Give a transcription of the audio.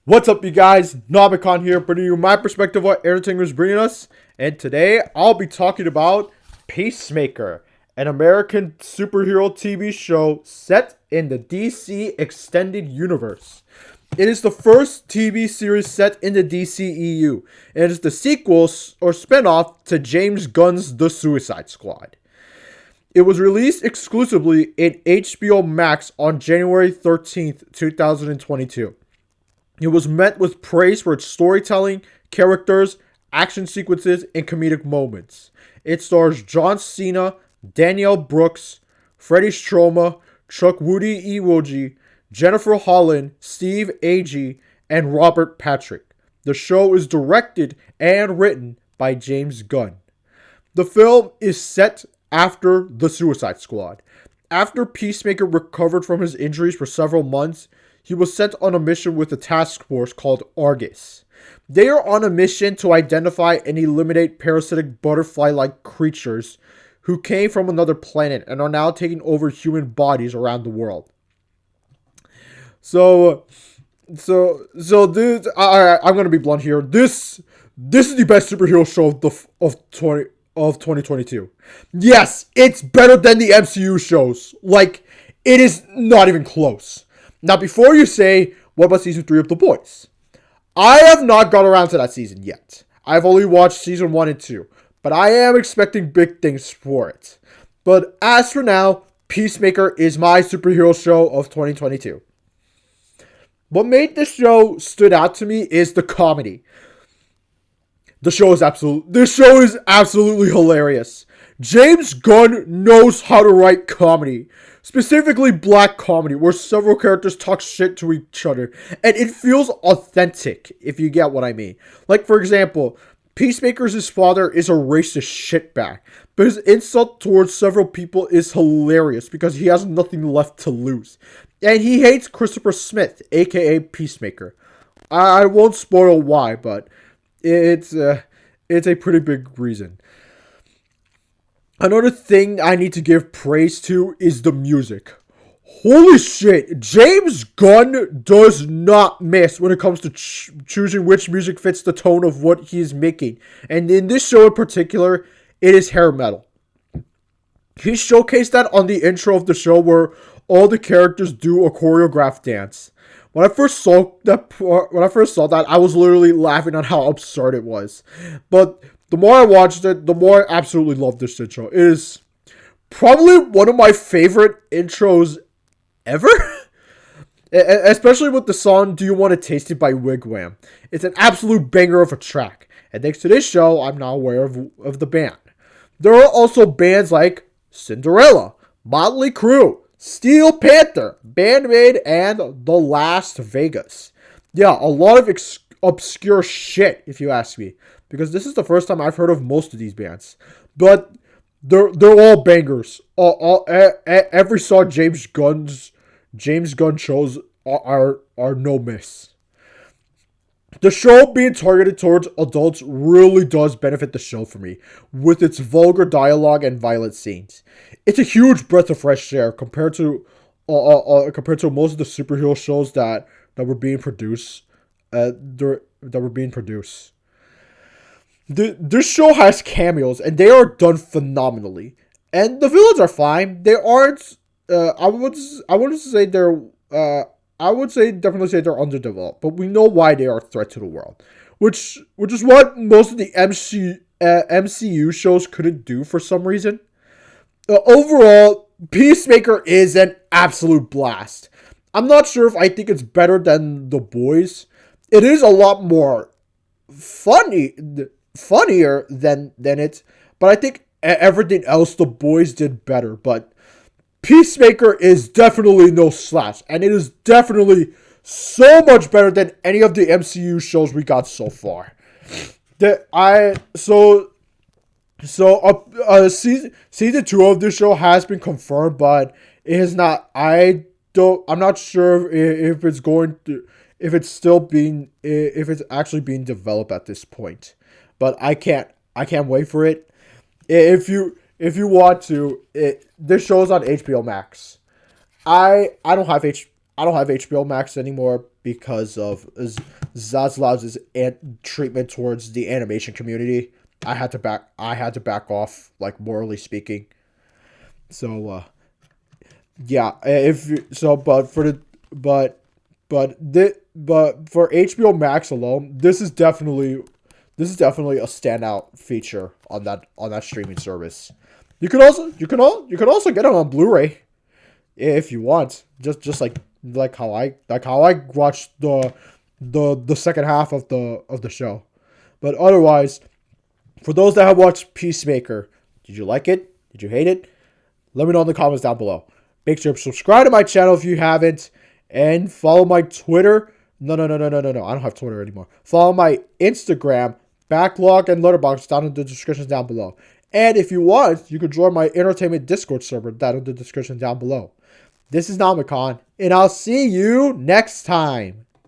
What's up, you guys? Nobicon here, bringing you my perspective of what entertainment is bringing us. And today, I'll be talking about Peacemaker, an American superhero TV show set in the DC Extended Universe. It is the first TV series set in the DCEU, and it is the sequel or spinoff to James Gunn's The Suicide Squad. It was released exclusively in HBO Max on January 13th, 2022. It was met with praise for its storytelling, characters, action sequences, and comedic moments. It stars John Cena, Danielle Brooks, Freddie Stroma, Chuck Woody Iwoji, Jennifer Holland, Steve Agee, and Robert Patrick. The show is directed and written by James Gunn. The film is set after The Suicide Squad. After Peacemaker recovered from his injuries for several months, he was sent on a mission with a task force called Argus. They are on a mission to identify and eliminate parasitic butterfly-like creatures who came from another planet and are now taking over human bodies around the world. This, I'm gonna be blunt here. This is the best superhero show of 2022. Yes, it's better than the MCU shows. Like, it is not even close. Now, before you say, what about season 3 of The Boys? I have not got around to that season yet. I've only watched season 1 and 2, but I am expecting big things for it. But as for now, Peacemaker is my superhero show of 2022. What made this show stood out to me is the comedy. This show is absolutely hilarious. James Gunn knows how to write comedy, specifically black comedy, where several characters talk shit to each other, and it feels authentic, if you get what I mean. Like, for example, Peacemaker's father is a racist shitbag, but his insult towards several people is hilarious because he has nothing left to lose. And he hates Christopher Smith, aka Peacemaker. I won't spoil why, but it's a pretty big reason. Another thing I need to give praise to is the music. Holy shit, James Gunn does not miss when it comes to choosing which music fits the tone of what he is making. And in this show in particular, it is hair metal. He showcased that on the intro of the show where all the characters do a choreographed dance. When I first saw that, I was literally laughing at how absurd it was. But the more I watched it, the more I absolutely loved this intro. It is probably one of my favorite intros ever. Especially with the song Do You Want to Taste It by Wigwam. It's an absolute banger of a track. And thanks to this show, I'm now aware of the band. There are also bands like Cinderella, Motley Crue, Steel Panther, Band-Aid, and The Las Vegas. Yeah, a lot of obscure shit, if you ask me. Because this is the first time I've heard of most of these bands. But they're all bangers. Every song James Gunn shows are no miss. The show being targeted towards adults really does benefit the show for me, with its vulgar dialogue and violent scenes. It's a huge breath of fresh air compared to most of the superhero shows that were being produced. This show has cameos, and they are done phenomenally. And the villains are fine. They aren't. I wouldn't say they're. I would say definitely say they're underdeveloped, but we know why they are a threat to the world, which is what most of the MCU shows couldn't do for some reason. Overall, Peacemaker is an absolute blast. I'm not sure if I think it's better than The Boys. It is a lot more funnier than it, but I think everything else The Boys did better. But Peacemaker is definitely no slouch, and it is definitely so much better than any of the MCU shows we got so far. Season 2 of this show has been confirmed, but it has not. I'm not sure if it's actually being developed at this point. But I can't wait for it. If you want to, this show's on HBO Max. I don't have I don't have HBO Max anymore because of Zaslav's treatment towards the animation community. I had to back off, like, morally speaking. So yeah, if so, but for HBO Max alone, this is definitely a standout feature on that streaming service. You can also get it on Blu-ray if you want. Just like how I watched the second half of the show. But otherwise, for those that have watched Peacemaker, did you like it? Did you hate it? Let me know in the comments down below. Make sure to subscribe to my channel if you haven't, and follow my Twitter. No. I don't have Twitter anymore. Follow my Instagram, Backlog, and Letterboxd down in the description down below. And if you want, you can join my entertainment Discord server down in the description down below. This is Namicon, and I'll see you next time.